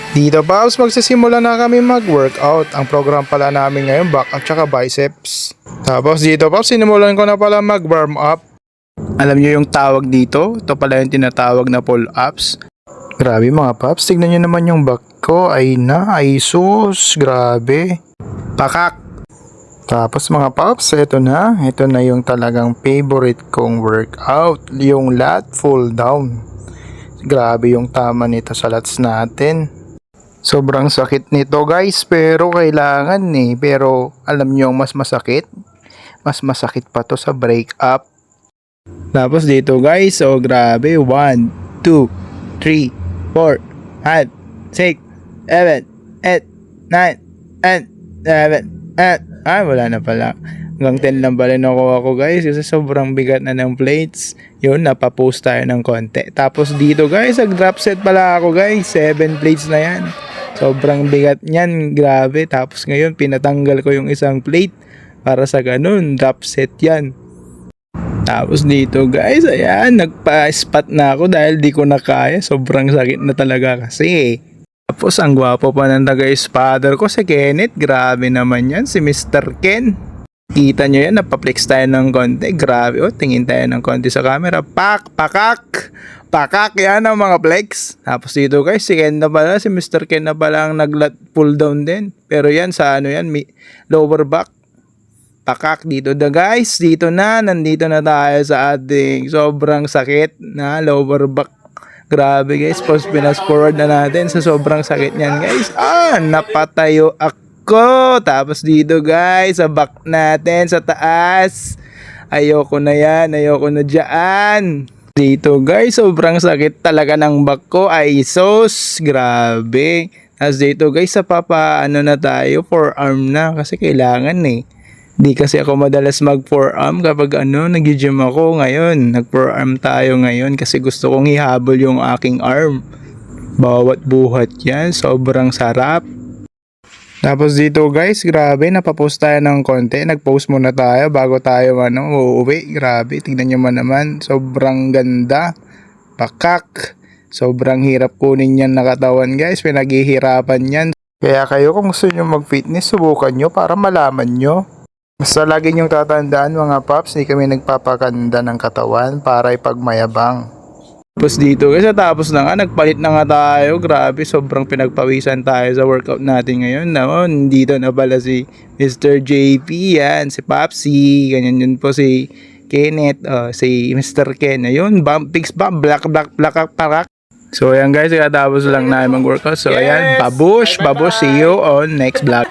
Dito Pops, magsisimula na kami mag-workout. Ang program pala namin ngayon, back at saka biceps. Tapos dito Pops, sinimulan ko na pala mag-warm up. Alam nyo yung tawag dito? Ito pala yung tinatawag na pull-ups. Grabe mga Pops, tignan nyo naman yung back ko. Ay sus, grabe. Pakak! Tapos mga Pops, ito na. Ito na yung talagang favorite kong workout. Yung lat pull down. Grabe yung tama nito sa lats natin. Sobrang sakit nito guys, pero kailangan Pero alam nyo yung mas masakit? Mas masakit pa to sa break-up. Tapos dito guys, grabe. 1, 2, 3, 4, 5, 6, 7, 8, 9, 10, 11, wala na pala. Hanggang 10 lang pala nakuha ko guys kasi sobrang bigat na ng plates. Yun, napapost tayo ng konti. Tapos dito guys, drop set pala ako guys. 7 plates na yan. Sobrang bigat niyan, grabe. Tapos ngayon, pinatanggal ko yung isang plate para sa ganun, drop set yan. Tapos dito guys, ayan, nagpa-spot na ako dahil di ko na kaya. Sobrang sakit na talaga kasi. Tapos ang gwapo pa ng taga-spotter ko si Kenneth. Grabe naman yan, si Mr. Ken. Kita nyo yan, napaplex tayo ng konti. Grabe, tingin tayo ng konti sa camera. Pakak! Yan ang mga flex. Tapos dito guys, si Ken na pala, si Mr. Ken na pala ang nag-lat pull down din. Pero yan, sa lower back. Pakak dito na guys, nandito na tayo sa ating sobrang sakit na lower back. Grabe guys, pinas forward na natin sa sobrang sakit niyan guys. Napatayo ako. Tapos dito guys, sa back natin, sa taas. Ayoko na yan, ayoko na dyan. Dito guys, sobrang sakit talaga ng back ko. Ay sus, grabe. Tapos dito guys, sa na tayo, forearm na. Kasi kailangan Di kasi ako madalas mag forearm kapag nag-gym ako ngayon. Nag forearm tayo ngayon kasi gusto kong ihabol yung aking arm. Bawat buhat yan, sobrang sarap. Tapos dito guys, grabe, napapost tayo ng konti. Nag-post muna tayo bago tayo uuwi. Grabe, tingnan nyo naman, sobrang ganda. Pakak. Sobrang hirap kunin yan na katawan guys, pinaghihirapan yan. Kaya kayo kung gusto nyo mag-fitness, subukan nyo para malaman nyo. Basta lagi nyong tatandaan mga Pops, hindi kami nagpapakanda ng katawan para ipagmayabang. Tapos dito kasi tapos na nga, nagpalit na nga tayo. Grabe, sobrang pinagpawisan tayo sa workout natin ngayon. Dito na pala si Mr. JP, yan, si Popsy, ganyan yun po si Kenneth, si Mr. Ken. Ayun, fix bump, black, parak. So ayan guys, katapos lang na mag-workout. So ayan, babush, see you on next vlog.